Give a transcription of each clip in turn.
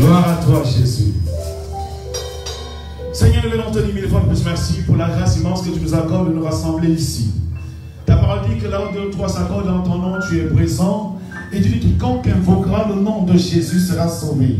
Gloire à toi, Jésus. Seigneur, nous venons te dire mille fois plus merci pour la grâce immense que tu nous accordes de nous rassembler ici. Ta parole dit que là où deux ou trois s'accordent dans ton nom, tu es présent. Et tu dis quiconque invoquera le nom de Jésus sera sauvé.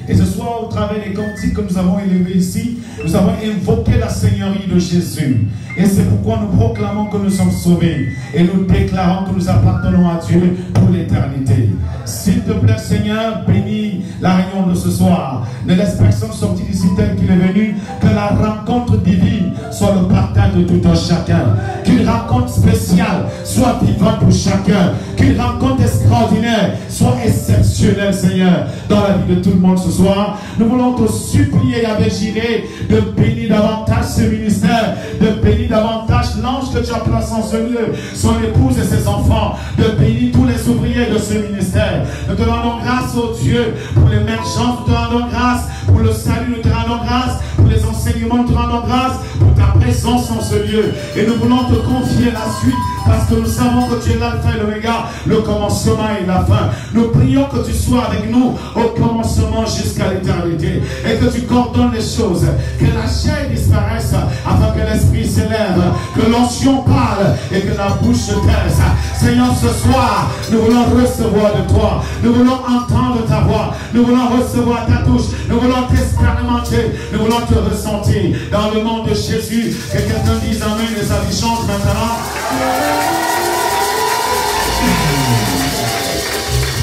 Et ce soir, au travers des cantiques que nous avons élevés ici, nous avons invoqué la Seigneurie de Jésus. Et c'est pourquoi nous proclamons que nous sommes sauvés. Et nous déclarons que nous appartenons à Dieu pour l'éternité. S'il te plaît, Seigneur, bénis la réunion de ce soir. Ne laisse personne sortir d'ici tel qu'il est venu. Que la rencontre divine soit le partage de tout un chacun. Qu'une rencontre spéciale soit vivante pour chacun. Qu'une rencontre extraordinaire soit exceptionnelle, Seigneur, dans la vie de tout le monde ce soir. Nous voulons te supplier avec Jiré de bénir davantage ce ministère, de bénir davantage l'ange que tu as placé en ce lieu, son épouse et ses enfants, de bénir tous les ouvriers de ce ministère. Nous te rendons grâce au Dieu pour l'émergence, nous te rendons grâce pour le salut, nous te rendons grâce pour les enseignements, nous te rendons grâce pour ta présence en ce lieu. Et nous voulons te confier la suite parce que nous savons que tu es l'alpha et l'oméga, le commencement et la fin. Nous prions que tu sois avec nous au commencement jusqu'à l'éternité et que tu coordonnes les choses, que la chair disparaisse afin que l'esprit s'élève, que l'onction parle et que la bouche se taise. Seigneur, ce soir, nous voulons recevoir de toi, nous voulons entendre ta voix, nous voulons recevoir ta touche, nous voulons t'expérimenter, nous voulons te ressentir. Dans le nom de Jésus, que quelqu'un dise amen et sa vie change maintenant.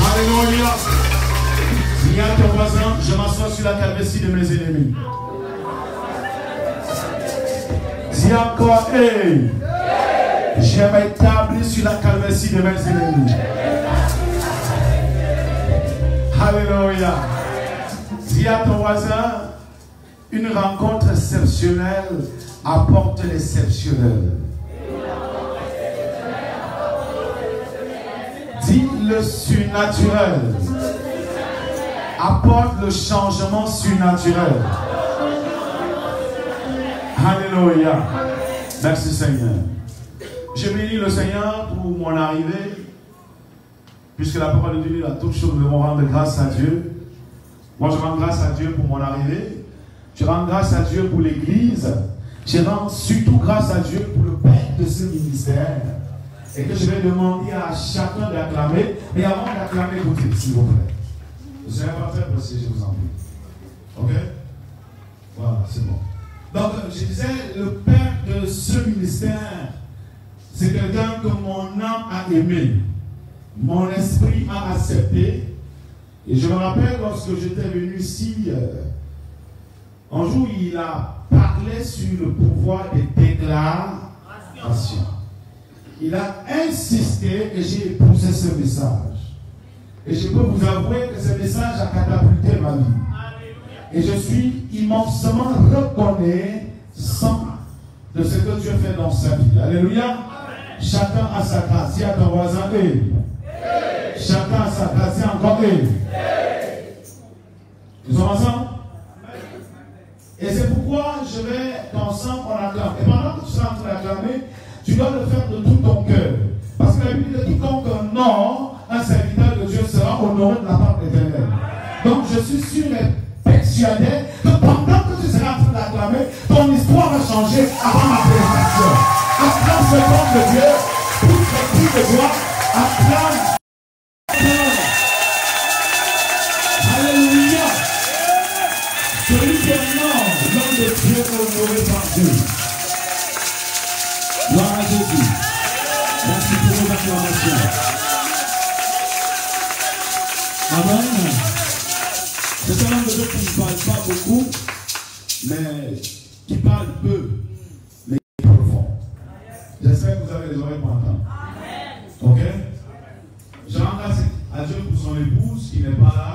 Alléluia. Dis à ton voisin, je m'assois sur la calvitie de mes ennemis. Dis encore, hey, je m'établis sur la calvitie de mes ennemis. Alléluia. Dis à ton voisin, une rencontre exceptionnelle apporte l'exceptionnel. Dis le surnaturel apporte le changement surnaturel. Alléluia. Merci Seigneur. Je bénis le Seigneur pour mon arrivée, puisque la parole de Dieu dit à toutes choses, nous devons rendre grâce à Dieu. Moi je rends grâce à Dieu pour mon arrivée. Je rends grâce à Dieu pour l'église. Je rends surtout grâce à Dieu pour le père de ce ministère. Et que je vais demander à chacun d'acclamer. Mais avant d'acclamer, écoutez, s'il vous plaît. Vous n'avez pas fait passer, je vous en prie. Ok? Voilà, c'est bon. Donc, je disais, le père de ce ministère, c'est quelqu'un que mon âme a aimé. Mon esprit a accepté. Et je me rappelle lorsque j'étais venu ici, un jour, il a parlé sur le pouvoir des déclarations. Il a insisté et j'ai épousé ce message. Et je peux vous avouer que ce message a catapulté ma vie. Et je suis immensément reconnaissant de ce que Dieu fait dans sa vie. Alléluia. Chacun a sa grâce. Il y a ton voisin. Chacun a sa grâce. Il y a encore. Nous sommes ensemble? Et c'est pourquoi je vais ensemble on acclame. Et pendant que tu seras en train d'acclamer, tu dois le faire de tout ton cœur. Parce que la Bible dit quiconque honore un serviteur de Dieu sera honoré de la part de l'Éternel. Donc je suis sûr et persuadé que pendant que tu seras en train d'acclamer, ton histoire va changer avant ma présentation. Acclame ce nom de Dieu, tout le cri de joie, acclame. Alléluia. Celui qui est mort, l'homme de Dieu honoré par Dieu. Gloire à Jésus. Merci pour vos acclamations. Amen. C'est un homme de Dieu qui ne parle pas beaucoup, mais qui parle peu, mais profond. J'espère que vous avez les oreilles pour entendre. Ok? Je rends grâce à Dieu pour son épouse qui n'est pas là,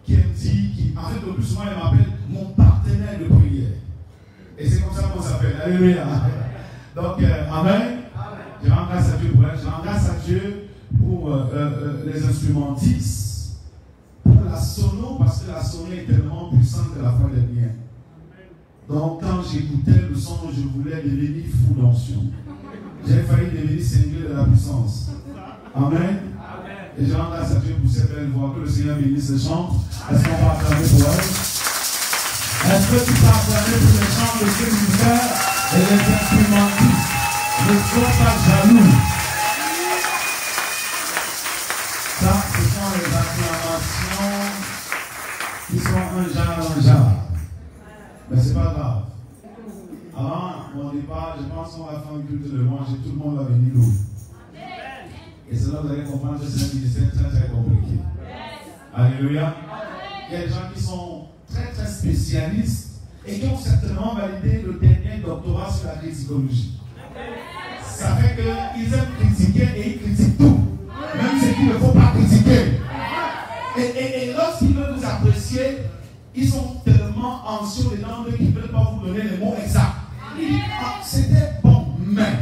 qui me dit, en fait, le plus souvent, elle m'appelle mon partenaire de prière. Et c'est comme ça qu'on s'appelle. Alléluia. Donc, amen. Je rends grâce à Dieu pour elle. Je rends grâce à Dieu pour les instrumentistes, pour la sono, parce que la sono est tellement puissante que la foi est bien. Donc, quand j'écoutais le son, je voulais devenir fou d'onction. J'ai failli devenir seigneur de la puissance. Amen. Et je rends grâce à Dieu pour cette belle voix. Que le Seigneur bénisse ce chant. Est-ce qu'on va acclamer pour elle? Est-ce que tu peux acclamer pour les chants de Dieu univers et les instrumentistes? Ne sois pas jaloux. Ça, ce sont les acclamations qui sont un genre. Mais c'est pas grave. Avant mon départ, je pense qu'on va faire un culte de louange et tout le monde va venir louer. Et c'est là que vous allez comprendre que c'est un ministère très très compliqué. Alléluia. Il y a des gens qui sont très très spécialistes et qui ont certainement validé le dernier doctorat sur la criticologie. Ça fait qu'ils aiment critiquer et ils critiquent tout. Même ce qu'il ne faut pas critiquer. Et lorsqu'ils veulent vous apprécier, ils sont tellement anxieux dedans qu'ils ne veulent pas vous donner les mots exacts. Ils disent, ah, c'était bon, mais.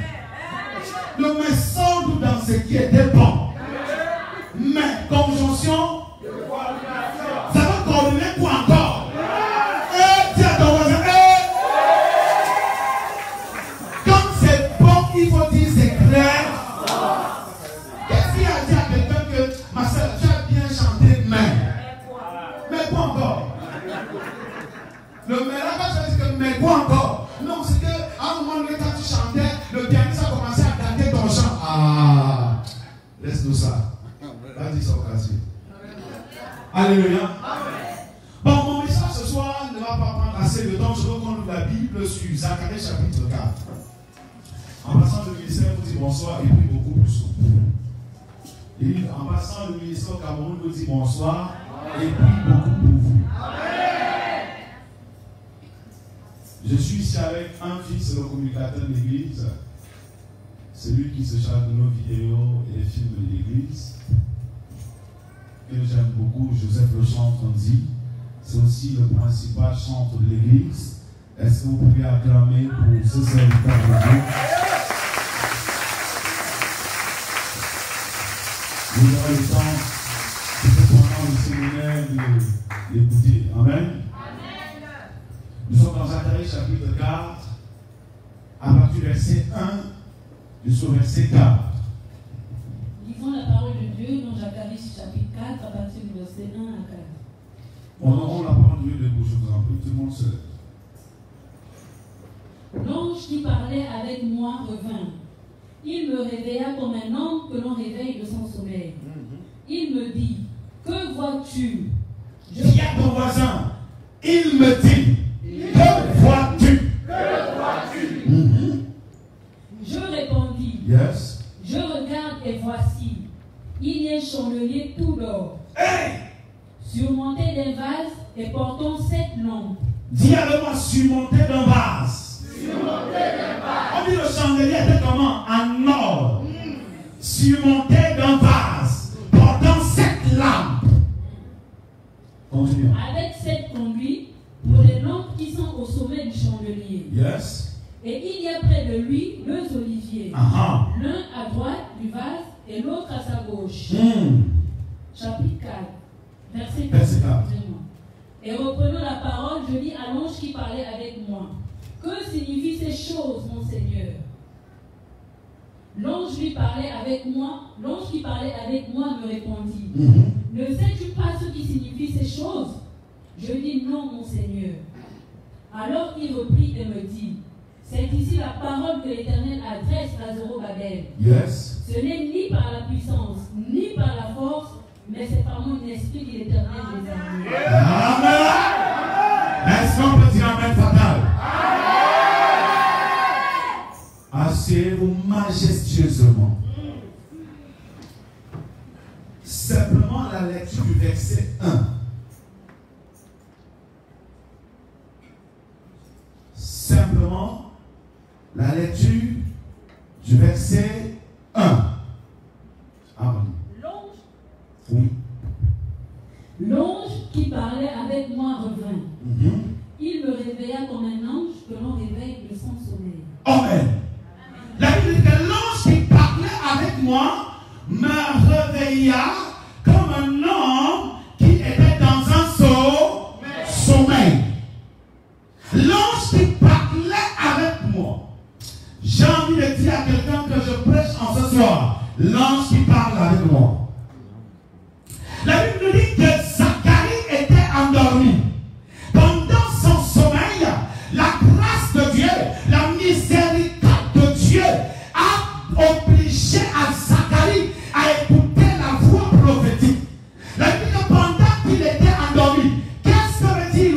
Le mais sans doute dans ce qui était bon. Mais, conjonction, ça va coordonner quoi encore? Dis à ton voisin, comme c'est bon, il faut dire c'est clair. Qu'est-ce qu'il a dit à quelqu'un que ma soeur, tu as bien chanté, mais quoi encore? Le mais là, quand tu as dit que mais quoi encore? Non, c'est qu'à un moment donné, quand tu chantais, le pianiste a commencé à gâter ton chant. Ah, laisse-nous ça. Vas-y, ça va casser. Alléluia. Bon, mon message ce soir ne va pas prendre assez de temps. Je veux qu'on ouvre la Bible sur Zacharie chapitre 4. En passant le ministère, vous dit bonsoir et puis beaucoup plus pour vous. Et en passant le ministère au Cameroun, vous dit bonsoir et puis beaucoup pour vous. Je suis ici avec un fils, le communicateur de l'église. C'est lui qui se charge de nos vidéos et les films de l'église. Que j'aime beaucoup, Joseph le chantre dit. C'est aussi le principal chantre de l'église. Est-ce que vous pouvez acclamer pour ce serviteur de Dieu? Vous aurez le temps, pendant le séminaire, d'écouter. Amen. Nous sommes dans Zacharie chapitre 4, à partir du verset 1 jusqu'au verset 4. Lisons la parole de Dieu dans Zacharie chapitre 4, à partir du verset 1 à 4. On la parole de Dieu debout, je vous en prie, tout le monde se lève. L'ange qui parlait avec moi revint. Il me réveilla comme un homme que l'on réveille de son sommeil. Il me dit, que vois-tu? Dis à ton voisin, il me dit. Que vois-tu? Je répondis. Yes. Je regarde et voici, il y a un chandelier tout d'or, surmonté d'un vase et portant 7 lampes. Dis à le moi, surmonté d'un vase. On dit le chandelier était comment? En or. Surmonté d'un vase, portant 7 lampes. Continue. Avec 7 conduits. Pour les lampes qui sont au sommet du chandelier. Yes. Et il y a près de lui 2 oliviers. L'un à droite du vase et l'autre à sa gauche. Chapitre 4, verset 4. Et reprenons la parole, je lis à l'ange qui parlait avec moi. Que signifient ces choses, mon Seigneur? L'ange qui parlait avec moi me répondit. Ne sais-tu pas ce qui signifient ces choses? Je dis non, mon Seigneur. Alors il reprit et me dit, c'est ici la parole que l'Éternel adresse à Zorobabel. Yes. Ce n'est ni par la puissance, ni par la force, mais c'est par mon esprit que l'Éternel les a mis. Amen. Est-ce qu'on peut dire amen fatal? Asseyez-vous majestueusement. Simplement la lecture du verset 1. Simplement la lecture du verset 1. Amen. L'ange. Oui. L'ange qui parlait avec moi revint. Il me réveilla comme un ange que l'on réveille de son sommeil. Amen. La Bible dit que l'ange qui parlait avec moi me réveilla comme un homme qui était dans un sommeil. L'ange qui parlait avec moi. J'ai envie de dire à quelqu'un que je prêche en ce soir. L'ange qui parle avec moi.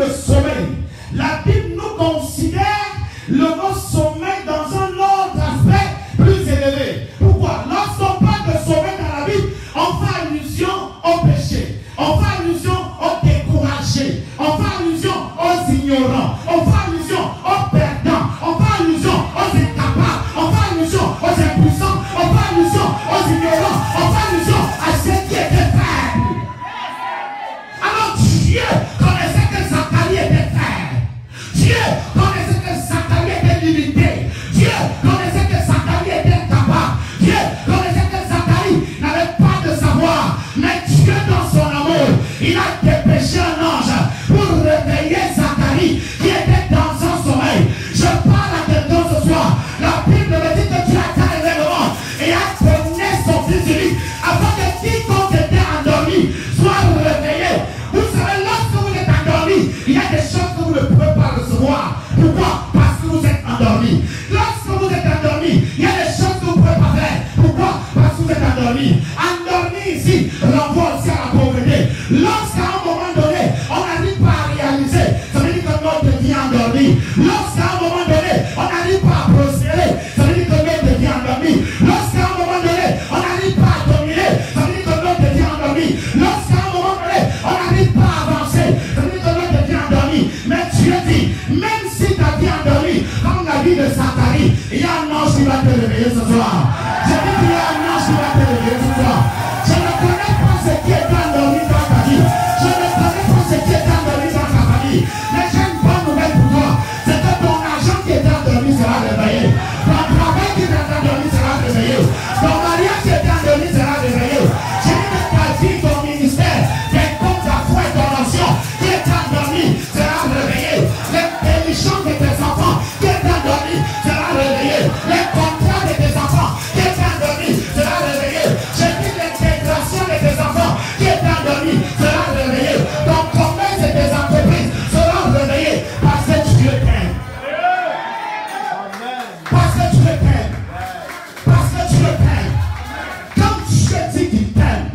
de sommeil. La Bible nous considère le mot sommeil dans un autre aspect plus élevé. Pourquoi? Lorsqu'on parle de sommeil dans la Bible, on fait allusion au péché, on fait allusion aux découragés, on fait allusion aux ignorants, on fait allusion aux perdants, on fait allusion aux incapables, on fait allusion aux impuissants, on fait allusion aux ignorants, on fait allusion à ceux qui étaient faibles. Alors Dieu connaissait que Zacharie était faible. Dieu connaissait que Zacharie était limité. Dieu connaissait que Zacharie était incapable. Dieu connaissait que Zacharie n'avait pas de savoir. Mais Dieu, dans son amour, il a dépêché un ange pour réveiller Zacharie qui était dans son sommeil. Je parle à quelqu'un ce soir. La Bible me dit que Dieu a carré le monde et a donné son fils unique afin que quiconque était endormi soit réveillé. Vous savez, lorsque vous êtes endormi, il y a des choses que vous ne pouvez pas recevoir. Pourquoi? Parce que vous êtes endormi. Lorsque vous êtes endormi, il y a des choses que vous ne pouvez pas faire. Pourquoi? Parce que vous êtes endormi. Endormi ici renvoie aussi à la pauvreté. Lorsqu'à un moment donné, on n'arrive pas à réaliser, ça veut dire que notre vie est endormi. Lorsqu'à un moment donné, on n'arrive pas à prospérer, ça veut dire que notre vie est endormi. Lorsqu'à un moment donné, on n'arrive pas à dominer, ça veut dire que notre vie est endormi. Lorsqu'à un moment donné, on n'arrive pas à avancer, ça veut dire que notre vie est endormi. Mais Dieu dit, même si ta vie est endormie, comme la vie de Zacharie, il y a un ange qui va te réveiller ce soir. Je dis qu'il y a un ange qui va te réveiller ce soir. Je ne connais pas ce qui est endormi dans ta vie. Je ne connais pas ce qui est endormi dans ta famille. Mais j'ai une bonne nouvelle pour toi. C'est que ton argent qui est endormi sera réveillé. Ton travail qui est endormi sera réveillé. Ton mariage qui est endormi sera réveillé. J'ai dit que ta vie, ton ministère, tes comptes, ta foi et ton action qui est endormi sera réveillé. L'intelligence de tes enfants qui est endormi sera réveillé. Les contrats de tes enfants qui est endormi sera réveillé. J'ai dit l'intégration de tes enfants qui est endormi sera réveillé. Ton commerce et tes entreprises seront réveillées parce que Dieu t'aime. Parce que Dieu t'aime. Parce que Dieu t'aime. Quand Dieu dit qu'il t'aime,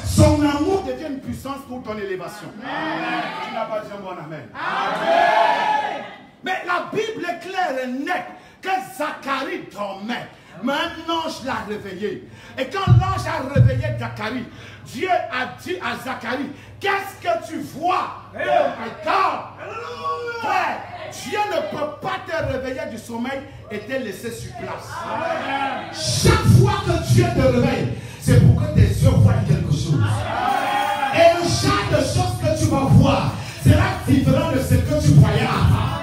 son amour devient une puissance pour ton élévation. Tu n'as pas dit un bon amen. Mais la Bible est claire et nette que Zacharie dormait. Mais un ange l'a réveillé. Et quand l'ange a réveillé Zacharie, Dieu a dit à Zacharie, qu'est-ce que tu vois? Oh my God! Frère, Dieu ne peut pas te réveiller du sommeil et te laisser sur place. Chaque fois que Dieu te réveille, c'est pour que tes yeux voient quelque chose. Et le genre de choses que tu vas voir sera différent de ce que tu voyais avant.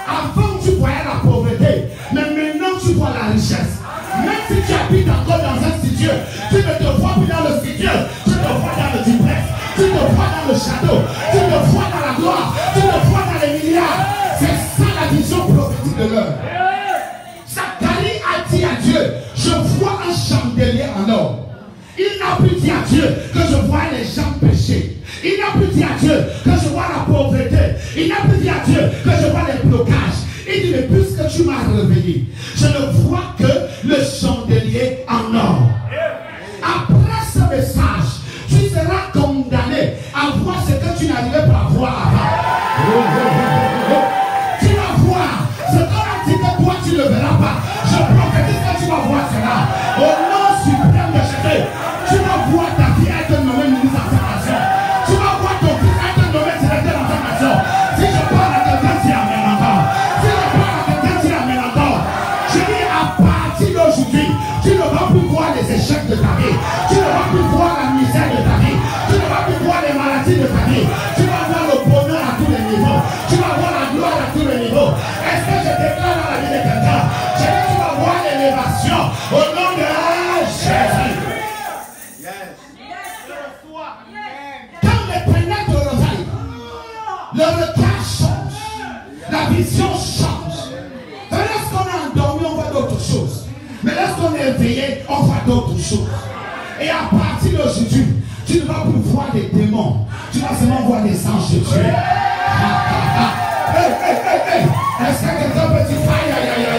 Avant, tu voyais la pauvreté, mais maintenant, tu vois la richesse. Même si tu habites encore dans un studio, tu ne te vois plus dans le studio, tu te vois dans le duplex, tu te vois dans le château, tu te vois dans la gloire, tu te vois dans les milliards. C'est ça la vision prophétique de l'heure. Zacharie a dit à Dieu, je vois un chandelier en or. Il n'a plus dit à Dieu que je vois les gens pécher. Il n'a plus dit à Dieu que je vois la pauvreté. Il n'a plus dit à Dieu que je vois les blocages. Il dit, mais puisque tu m'as réveillé, je ne vois que le chandelier en or. Après ce message, tu seras condamné à voir ce que tu n'arrivais pas à voir avant. Tu vas voir ce qu'on a dit que toi tu ne verras pas. Je prophétise que tu vas voir cela. Au nom suprême de Jésus, tu vas voir ta vie être nommée ministre en formation. Tu vas voir ton fils être nommé directeur en formation. Si je parle à quelqu'un, tu amènes encore. Si je parle à quelqu'un, tu amènes encore. Je dis à partir d'aujourd'hui, tu ne vas plus voir les échecs de ta vie. Tu ne vas plus voir la misère de ta vie. Tu ne vas plus voir les maladies de ta vie. Tu vas voir le bonheur à tous les niveaux. Tu vas voir la gloire à tous les niveaux. Est-ce que je déclare dans la vie de quelqu'un? Je dis tu vas voir l'élévation au nom de Jésus. Quand l'éternel te réveille, le regard change, la vision change. Lorsqu'on est endormi, on voit d'autres choses. Mais lorsqu'on est éveillé, on voit d'autres choses. Et à partir d'aujourd'hui, tu ne vas plus voir des démons. Tu vas seulement voir des anges de Dieu. Est-ce que quelqu'un peut dire aïe aïe aïe aïe?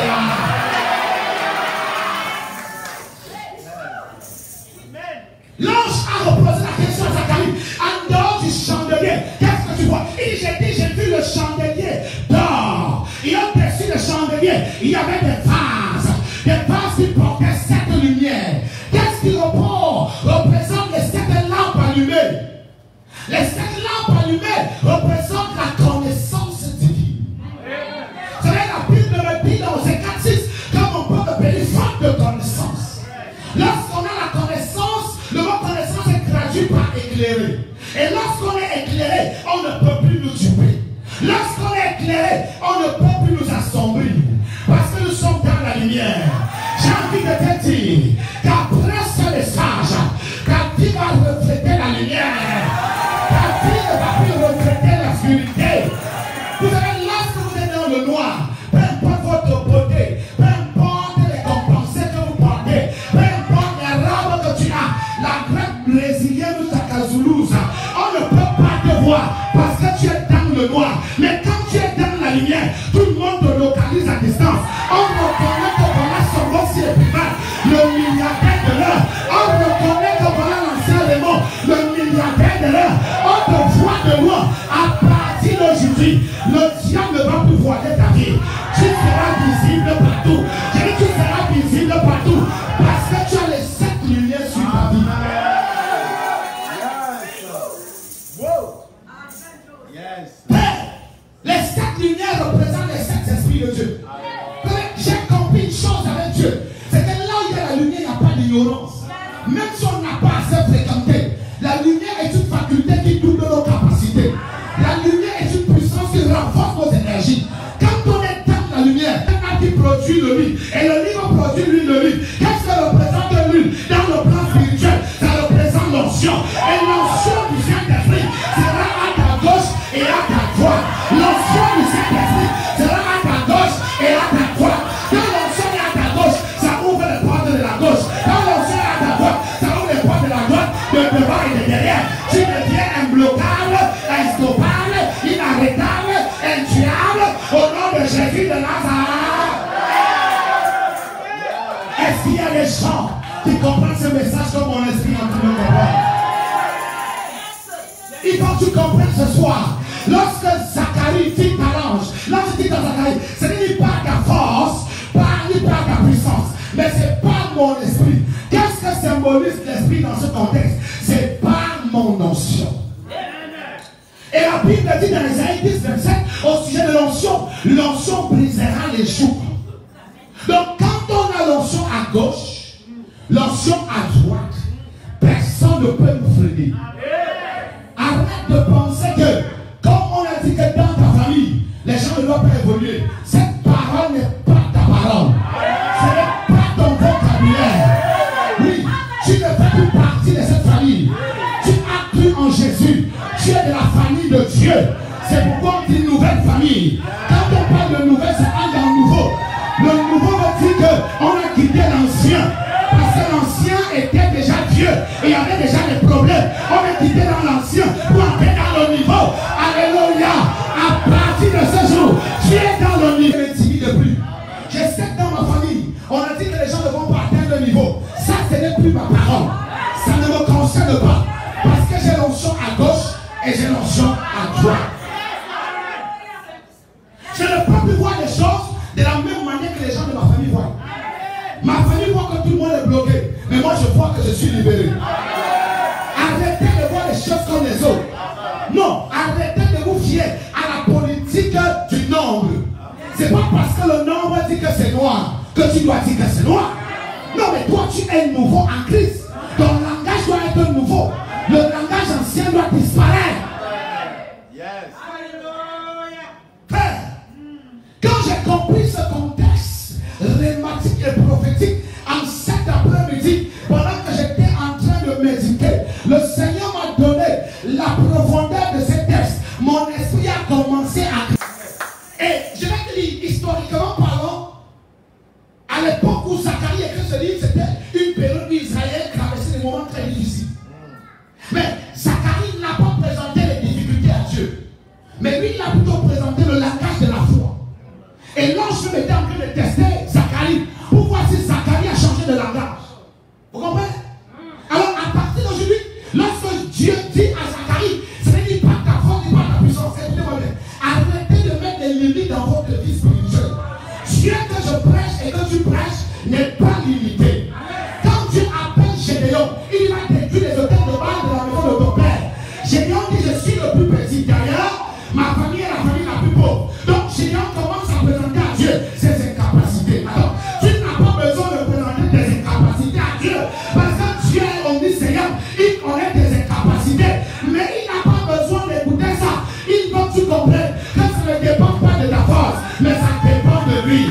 L'ange a reposé la question à Zacharie. En dehors du chandelier, qu'est-ce que tu vois? Il dit, j'ai vu il y avait des vases qui portaient 7 lumières. Qu'est-ce qui représente les 7 lampes allumées? Les 7 lampes allumées représentent la connaissance divine. Vous savez, la Bible me dit dans Ézéchiel 4:6, comme on peut appeler faute de connaissance. Lorsqu'on a la connaissance, le mot connaissance est traduit par éclairé. Et lorsqu'on est éclairé, on ne peut plus nous tuer. Lorsqu'on est éclairé, on ne peut plus nous assombrir. Parce que nous sommes dans la lumière. J'ai envie de te dire qu'après ce message, ta vie va refléter la lumière. Ta vie ne va plus refléter l'obscurité. Vous savez, lorsque vous êtes dans le noir, peu importe votre beauté, peu importe les compensés que vous portez, peu importe les robes que tu as, la grève brésilienne ou ta casoulouse, on ne peut pas te voir parce que tu es dans le noir. Mais quand tu es dans la lumière, tout le monde te localise à distance. On reconnaît que voilà son aussi épinal, le milliardaire de l'heure. On reconnaît que voilà l'ancien démon, le milliardaire de l'heure. On te voit de loin. À partir d'aujourd'hui, le diable ne va plus voiler ta vie. Tu seras visible partout. J'ai dit tu seras visible partout. Parce que tu as les 7 lumières sur ta vie. Les 7 lumières représentent les 7 esprits de Dieu. J'ai compris une chose avec Dieu. C'est que là où il y a la lumière, il n'y a pas d'ignorance. Même si on n'a pas assez fréquenté, la lumière est une faculté qui double nos capacités. La lumière est une puissance qui renforce nos énergies. Quand on est dans la lumière, il y en a qui produit le lit. Et le lit va produire l'huile de l'huile. Qu'est-ce que représente l'huile? Dans le plan spirituel, ça représente l'onction. Et l'onction du Saint-Esprit sera à ta gauche et à ta droite. L'onction du Saint-Esprit sera à ta gauche et à ta droite. Quand l'onction est à ta gauche, ça ouvre les portes de la gauche. Quand l'onction est à ta droite, ça ouvre les portes de la droite, de devant et de derrière. Tu deviens imbloquable, instoppable, inarrêtable, intuable, au nom de Jésus de Nazareth. Est-ce qu'il y a des gens qui comprennent ce message comme mon esprit en train de comprendre? Il faut que tu comprennes ce soir. Lorsque Zacharie dit à l'ange, l'ange dit à Zacharie, ce n'est pas ta force, ni pas ta puissance, mais c'est pas mon esprit. Qu'est-ce que symbolise l'esprit dans ce contexte? C'est pas mon onction. Et la Bible dit dans Isaïe 10:27 au sujet de l'onction, l'onction brisera les joues. Donc quand on a l'onction à gauche, l'onction à droite, personne ne peut nous freiner. Arrête de penser que, comme on a dit que dans ta famille, les gens ne doivent pas évoluer. Cette parole n'est pas ta parole. Ce n'est pas ton vocabulaire. Oui, tu ne fais plus partie de cette famille. Tu as cru en Jésus. Tu es de la famille de Dieu. C'est pourquoi on dit nouvelle famille. Quand on parle de nouvelle, c'est un dans le nouveau. Le nouveau veut dire qu'on a quitté l'ancien. Parce que l'ancien était déjà Dieu. Et il y avait déjà des problèmes. On est quitté dans l'ancien pour entrer dans le niveau. Alléluia. À partir de ce jour, tu es dans le niveau. Ne t'intimide plus. Je sais que dans ma famille, on a dit que les gens ne vont pas atteindre le niveau. Ça, ce n'est plus ma parole. Ça ne me concerne pas. Parce que j'ai l'onction à gauche et j'ai l'onction à droite. Je ne peux plus voir les choses de la même manière que les gens de ma famille voient. Ma famille voit que tout le monde est bloqué. Mais moi, je vois que je suis libéré. Arrêtez de voir les choses comme les autres. Non, arrêtez de vous fier à la politique du nombre. C'est pas parce que le nombre dit que c'est noir que tu dois dire que c'est noir. Non, mais toi, tu es nouveau en Christ. Ton langage doit être nouveau. Le langage ancien doit disparaître. Yes. Frère, quand j'ai compris ce contexte rhématique et prophétique, en cet après-midi, pendant que j'étais en train de méditer, le Seigneur m'a donné la profondeur de ces textes. Mon esprit a commencé à... Et je vais te dire, historiquement parlant, à l'époque où Zacharie écrit ce livre, c'était une période où Israël traversait des moments très difficiles. Mais Zacharie n'a pas présenté les difficultés à Dieu. Mais lui, il a plutôt présenté le langage de la foi. Et l'ange m'était en train de tester Zacharie pour voir si Zacharie a changé de langage. Vous comprenez? Alors, à partir d'aujourd'hui, lorsque Dieu dit à Zacharie, ce n'est pas ta force, ni pas ta puissance, écoutez-moi bien. Arrêtez de mettre des limites dans votre vie spirituelle. Dieu que je Ma famille est la famille la plus pauvre. Donc, Gédéon commence à présenter à Dieu ses incapacités. Alors, tu n'as pas besoin de présenter tes incapacités à Dieu. Parce que Dieu est omniscient. Il connaît tes incapacités. Mais il n'a pas besoin d'écouter ça. Il veut que tu comprennes que ça ne dépend pas de ta force, mais ça dépend de lui.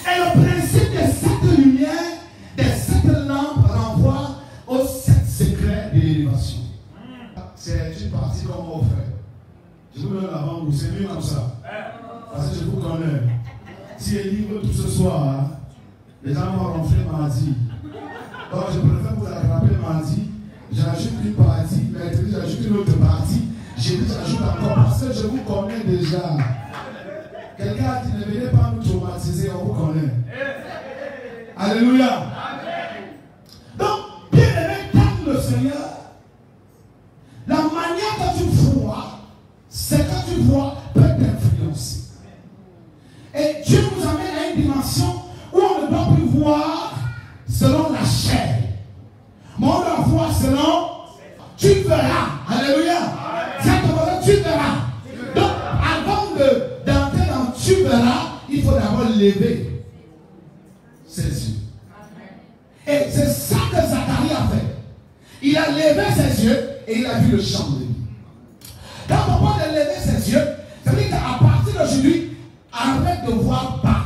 Et le principe de cette lumière, de cette lampe, renvoie aux 7 secrets de l'élévation. C'est une partie comme mon frère. Je vous donne avant vous, c'est mieux comme ça. Parce que je vous connais. Si elle livre tout ce soir, hein, les gens vont ronfler mardi. Donc je préfère vous attraper mardi. J'ajoute une partie, mercredi j'ajoute une autre partie. Jeudi j'ajoute encore parce que je vous connais déjà. Quelqu'un a dit ne venez pas nous traumatiser, on vous connaît. Alléluia. Donc, bien aimé, quand le Seigneur, la manière que tu vois, c'est que tu vois peut t'influencer. Et Dieu nous amène à une dimension où on ne doit plus voir selon la chair. Mais on doit voir selon tu verras. Alléluia. Tu verras. Donc, avant d'entrer dans tu verras, il faut d'abord lever ses yeux. Et c'est ça que Zacharie a fait. Il a levé ses yeux et il a vu le champ de vie. Quand on parle de lever ses yeux, ça veut dire qu'à partir d'aujourd'hui, arrête de voir bas.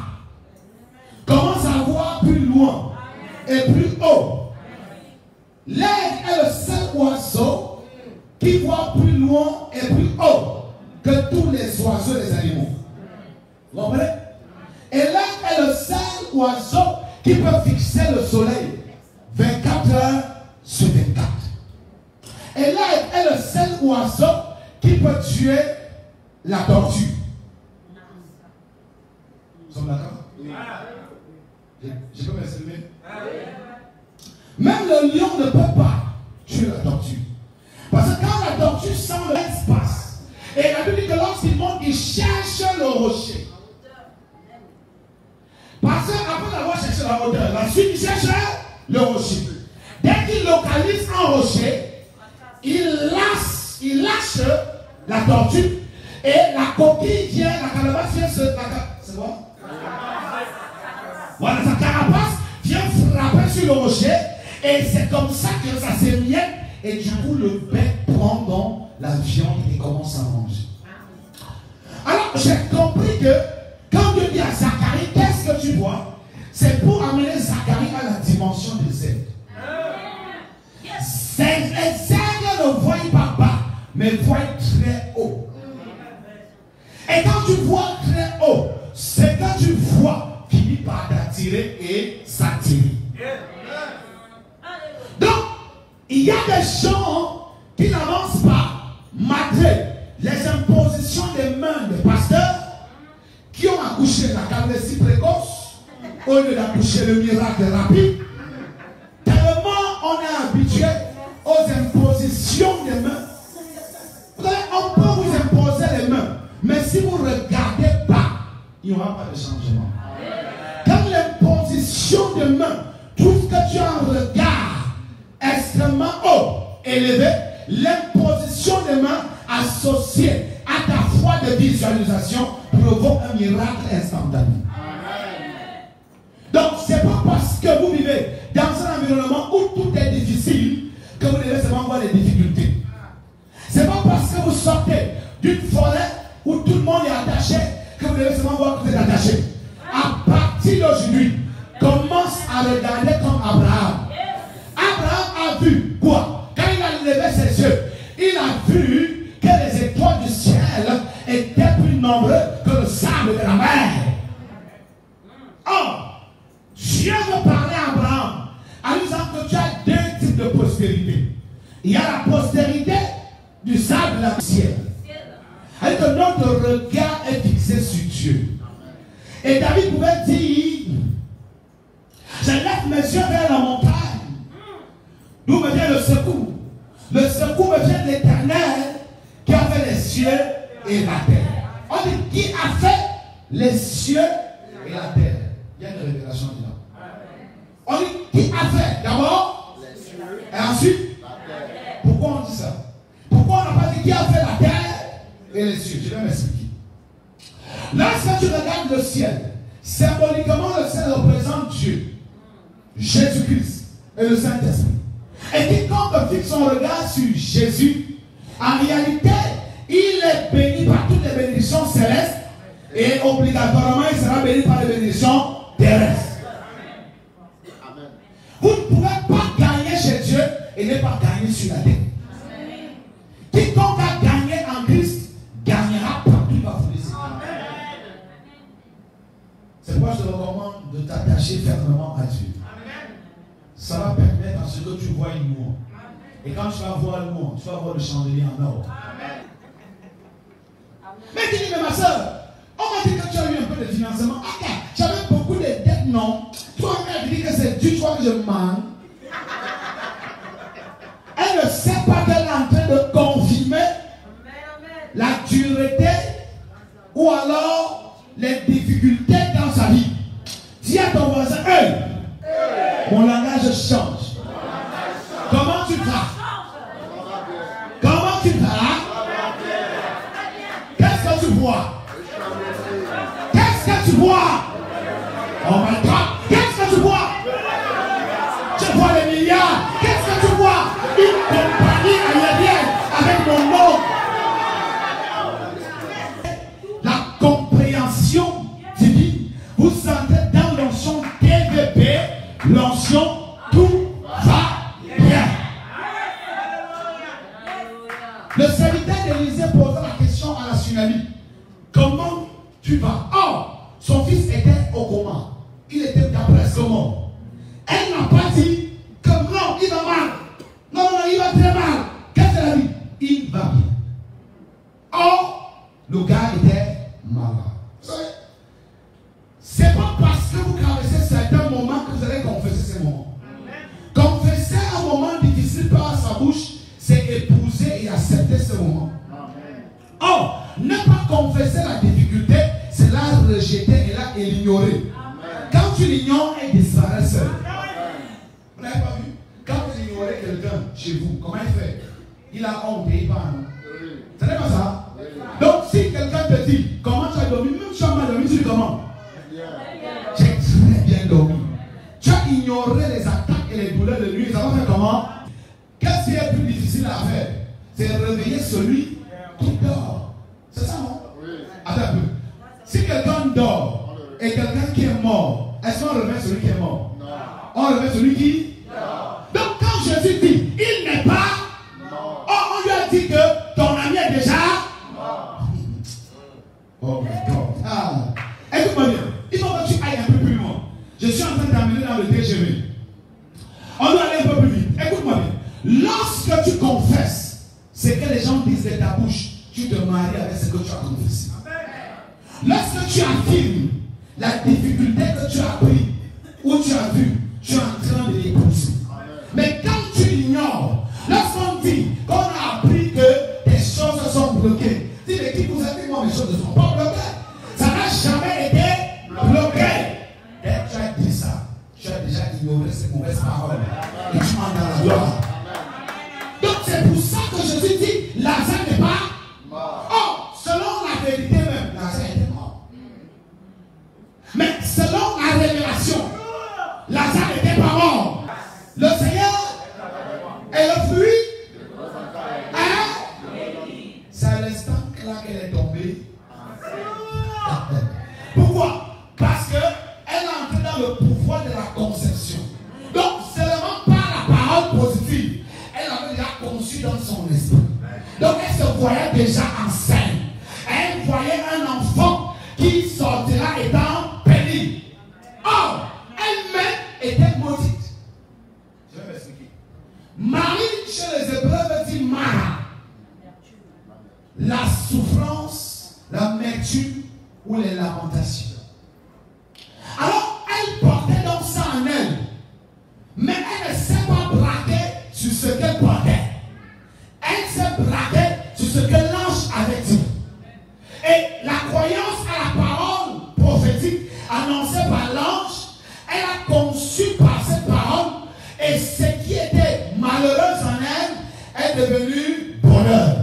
Commence à voir plus loin et plus haut. L'aigle est le seul oiseau qui voit plus loin et plus haut que tous les oiseaux et les animaux. Vous comprenez? Et l'aigle est le seul oiseau qui peut fixer le soleil 24 heures sur 24. Et l'aigle est le seul oiseau qui peut tuer la tortue. Vous sommes d'accord? Je peux m'exprimer? Même le lion ne peut pas tuer la tortue. Parce que quand la tortue sent l'espace, et la Bible dit que lorsqu'il monte, il cherche le rocher. Parce qu'après avoir cherché la hauteur, ensuite il cherche le rocher. Dès qu'il localise un rocher, il lâche la tortue et la coquille vient, la calebasse vient se... C'est quoi? Voilà, sa carapace vient frapper sur le rocher et c'est comme ça que ça s'émiette et du coup le bec prend dans la viande et commence à manger. Alors j'ai compris que quand Dieu dit à Zacharie, qu'est-ce que tu vois? C'est pour amener Zacharie à la dimension des aigles. Les aigles ne voient pas bas, mais voient très haut. Et quand tu vois très haut, c'est quand tu vois finit par t'attirer et s'attirer. Donc, il y a des gens qui n'avancent pas malgré les impositions des mains des pasteurs qui ont accouché la calvitie précoce au lieu d'accoucher le miracle rapide. Tellement on est habitué aux impositions des mains. On peut vous imposer les mains, mais si vous ne regardez pas, il n'y aura pas de changement. Quand l'imposition des mains trouve que tu as un regard extrêmement haut, élevé, l'imposition des mains associée à ta foi de visualisation provoque un miracle instantané. Donc, ce n'est pas parce que vous vivez dans un environnement où tout est difficile que vous devez seulement voir les difficultés. Ce n'est pas parce que vous sortez d'une forêt où tout le monde est attaché que vous devez seulement voir que vous êtes attaché. À partir d'aujourd'hui, commence à regarder comme Abraham. Abraham a vu quoi? Quand il a levé ses yeux, il a vu que les étoiles du ciel étaient plus nombreuses que le sable de la mer. Or, Dieu veut parler à Abraham en disant que tu as deux types de postérité. Il y a la postérité du sable de la ciel. Et que notre regard est fixé sur Dieu. Et David pouvait dire, je lève mes yeux vers la montagne, d'où me vient le secours. Le secours me vient de l'Éternel qui a fait les cieux et la terre. On dit, qui a fait les cieux et la terre? Il y a une révélation là. On dit, qui a fait d'abord les cieux et ensuite la terre. Pourquoi on dit ça? qui a fait la terre et les cieux. Je vais m'expliquer. Lorsque tu regardes le ciel, symboliquement le ciel représente Dieu, Jésus-Christ et le Saint-Esprit. Et quiconque fixe son regard sur Jésus, en réalité, il est béni par toutes les bénédictions célestes et obligatoirement il sera béni par les bénédictions terrestres. Amen. Vous ne pouvez pas gagner chez Dieu et ne pas gagner sur la terre. Amen. Quiconque a gagné en Christ gagnera partout où il va vous laisser. C'est pourquoi je te recommande de t'attacher fermement à Dieu. Amen. Ça va permettre à ce que tu vois une louange. Et quand tu vas voir le monde, tu vas voir le chandelier en or. Amen. Mais tu dis, mais ma soeur, on m'a dit que tu as eu un peu de financement. Ah, j'avais beaucoup de dettes, non. Toi, elle dit que c'est Dieu, toi que je manque. Elle ne sait pas qu'elle est en train de confirmer la dureté ou alors les difficultés dans sa vie. Dis à ton voisin, hey, mon langage change. Comment tu vas? Comment tu vas? Qu'est-ce que tu vois? Qu'est-ce que tu vois? Oh my God! Qu'est-ce que tu vois? Je vois les milliards. Qu'est-ce que tu vois? Une compagnie aérienne avec mon nom. La compréhension divine. Vous sentez dans l'onction TVP, l'onction tout va bien. Le serviteur d'Élisée posa la question à la Tsunami. Comment tu vas? Or, son fils était au coma. Il était presque mort. Elle n'a pas dit que non, il va mal. Non, non, il va très mal. Qu'est-ce qu'elle a dit? Il va bien. Or, le gars était malade. Vous savez, c'est pas parce que vous traversez certains moments que vous allez confesser ces moments. Confesser un moment difficile par sa bouche, c'est épouser et accepter ce moment. Or, ne pas confesser la difficulté, c'est la rejeter et l'ignorer. Quand tu l'ignores, elle disparaît seule. Vous n'avez pas vu? Quand vous ignorez quelqu'un chez vous, comment il fait? Il a honte et il part, non? Ce n'est pas ça? Donc, si quelqu'un te dit, comment tu as dormi? Même si tu as mal dormi, tu dis comment? J'ai très bien dormi. Tu as ignoré les attaques et les douleurs de lui. Ça va faire comment? Qu'est-ce qui est plus difficile à faire? C'est réveiller celui qui dort. C'est ça, non? Attends un peu. Si quelqu'un dort et quelqu'un qui est mort, est-ce qu'on réveille celui qui est mort? Non. On réveille celui qui dort. Donc quand Jésus dit, il n'est pas mort. Oh, on lui a dit que ton ami est déjà mort. Oh my God. Ah. Écoute-moi bien. Il faut que tu ailles un peu plus loin. Je suis en train d'amener dans le TGV. On doit aller un peu plus vite. Écoute-moi bien. Lorsque tu confesses ce que les gens disent de ta bouche, tu te maries avec ce que tu as confessé. Lorsque tu affirmes la difficulté que tu as pris ou tu as vu, tu es en train de l'épouser. Mais quand tu l'ignores, lorsqu'on dit qu'on a appris que les choses sont bloquées, dis mais qui vous a dit moi mes choses ne sont pas bloquées? Ça n'a jamais été bloqué. Dès que tu as dit ça, tu as déjà ignoré ces mauvaises paroles et tu m'en as la gloire. Donc c'est pour ça que Jésus dit Lazare n'est pas mort. Oh, selon la vérité même, Lazare était mort. Mais selon la révélation, Lazare n'était pas mort. Le Seigneur est le fruit. Hein? C'est à l'instant là qu'elle est tombée. Pourquoi? Parce qu'elle est entrée dans le pouvoir de la conception. Donc, seulement par la parole positive, elle avait déjà conçu dans son esprit. Donc, elle se voyait déjà enceinte. Elle voyait un enfant qui sortira étant béni. Or, elle-même était maudite. Je vais m'expliquer. Marie, chez les Hébreux, dit Mara. La souffrance, l'amertume ou les lamentations. Alors, elle portait donc ça en elle. Mais elle ne s'est pas braquée sur ce qu'elle portait. Elle s'est braquée sur ce que l'ange avait dit. Et la croyance à la parole prophétique annoncée par l'ange, elle a conçu par cette parole. Et ce qui était malheureux en elle est devenu bonheur.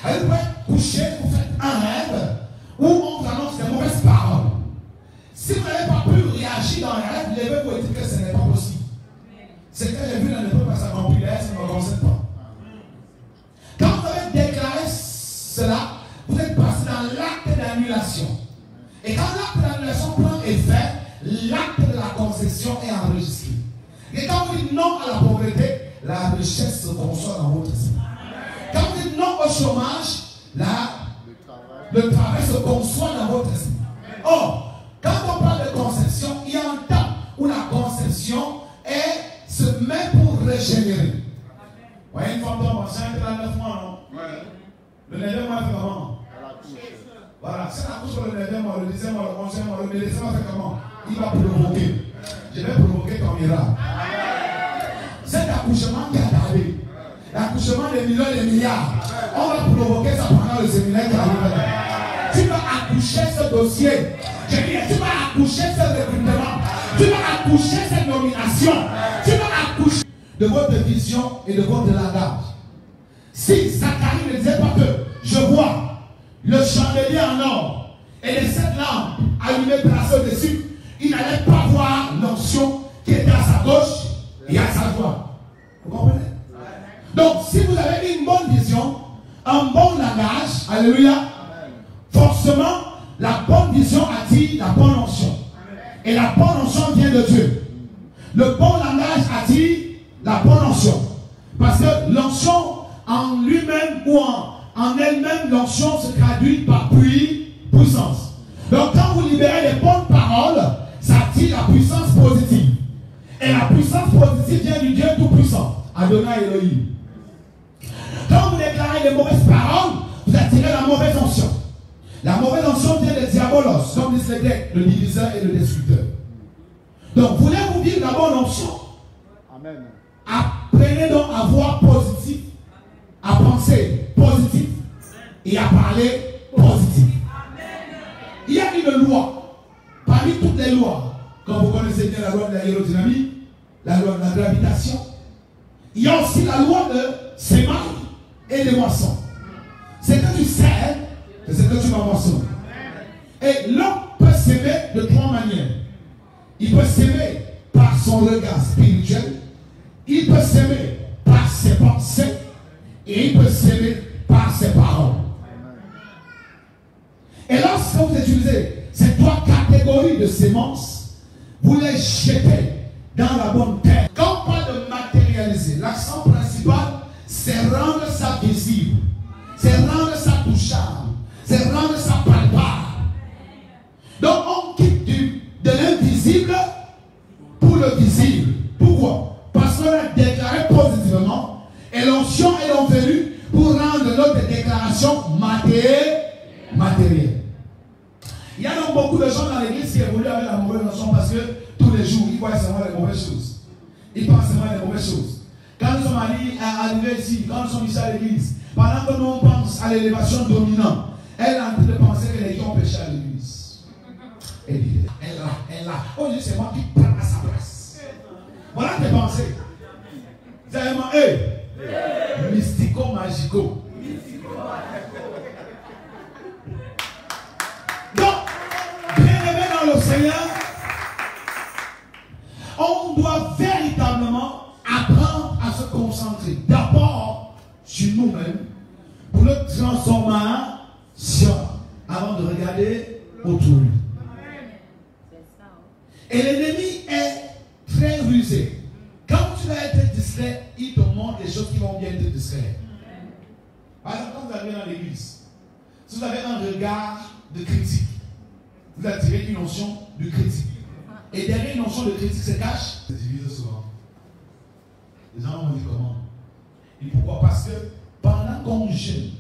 Vous pouvez coucher, vous faites un rêve où on vous annonce des mauvaises paroles. Si vous n'avez pas pu réagir dans les rêves, levez-vous et dites que ce n'est pas possible. Ce que j'ai vu dans le peuple pas s'accomplir, ça ne me concerne pas. Quand vous avez déclaré cela, vous êtes passé dans l'acte d'annulation. Et quand l'acte d'annulation prend effet, l'acte de la concession est enregistré. Et quand vous dites non à la pauvreté, la richesse se conçoit dans votre esprit. Quand vous dites non au chômage, le travail se conçoit dans votre esprit. Or, quand on parle de conception, il y a un temps où la conception se met pour régénérer. Vous voyez une femme tombe enceinte, elle a 9 mois, non? Le 9e mois fait comment? Voilà, si elle accouche le 9e mois, le 10e mois, le 11e mois, le 12e mois fait comment? Il va provoquer. Je vais provoquer ton miracle. Cet accouchement qui a tardé, l'accouchement des millions et des milliards, on va provoquer ça pendant le séminaire qui arrive. Tu vas accoucher ce dossier. Je dis, tu vas accoucher ce recrutement. Tu vas accoucher cette nomination. Tu vas accoucher de votre vision et de votre langage. Si Zacharie ne disait pas que je vois le chandelier en or et les 7 lampes allumées placées au-dessus, il n'allait pas voir l'onction qui était à sa gauche et à sa droite. Vous comprenez? Donc, si vous avez une bonne vision, un bon langage, alléluia, forcément, la bonne vision attire la bonne onction. Et la bonne onction vient de Dieu. Le bon langage attire la bonne onction. Parce que l'onction en lui-même ou en elle-même, l'onction se traduit par puissance. Donc quand vous libérez les bonnes paroles, ça attire la puissance positive. Et la puissance positive vient du Dieu Tout-Puissant, Adonai Elohim. Quand vous déclarez les mauvaises paroles, vous attirez la mauvaise onction. La mauvaise onction vient de diabolos, comme disent les Grecs, le diviseur et le destructeur. Donc, voulez-vous vivre la bonne onction? Amen. Apprenez donc à voir positif, à penser positif et à parler positif. Il y a une loi, parmi toutes les lois, comme vous connaissez bien la loi de l'aérodynamie, la loi de la gravitation, il y a aussi la loi de sémailles et des moissons. C'est que tu sais, c'est ce que tu vas moissonner. Et l'homme peut s'aimer de 3 manières. Il peut s'aimer par son regard spirituel, il peut s'aimer par ses pensées, et il peut s'aimer par ses paroles. Et lorsque vous utilisez ces 3 catégories de sémences, vous les jetez dans la bonne terre. Quand on parle de matérialiser, l'accent principal, c'est rendre ça visible, c'est rendre ça touchable, c'est rendre ça palpable. Donc on quitte de l'invisible pour le visible. Pourquoi? Parce qu'on a déclaré positivement et l'onction est donc venue pour rendre notre déclaration matérielle. Il y a donc beaucoup de gens dans l'église qui évoluent avec la mauvaise onction parce que tous les jours ils voient seulement les mauvaises choses. Ils pensent seulement les mauvaises choses. Quand nous sommes arrivés ici, quand nous sommes ici à l'église, pendant que nous on pense à l'élévation dominante, elle est en train de penser que les gens ont péché à l'église. Elle dit, elle a. Oh Dieu, c'est moi qui prends à sa place. Voilà tes pensées. C'est vraiment mystico-magico. Donc, bien-aimé dans le Seigneur, on doit véritablement apprendre à se concentrer d'abord sur nous-mêmes pour notre transformation avant de regarder autour. Et l'ennemi est très rusé. Quand tu vas être distrait, il te montre des choses qui vont bien te distraire. Par exemple, quand vous arrivez dans l'église, si vous avez un regard de critique, vous attirez une notion de critique. Et derrière une notion de critique se cache, c'est divisé souvent. Les gens vont dire comment? Et pourquoi? Parce que pendant qu'on jeûne,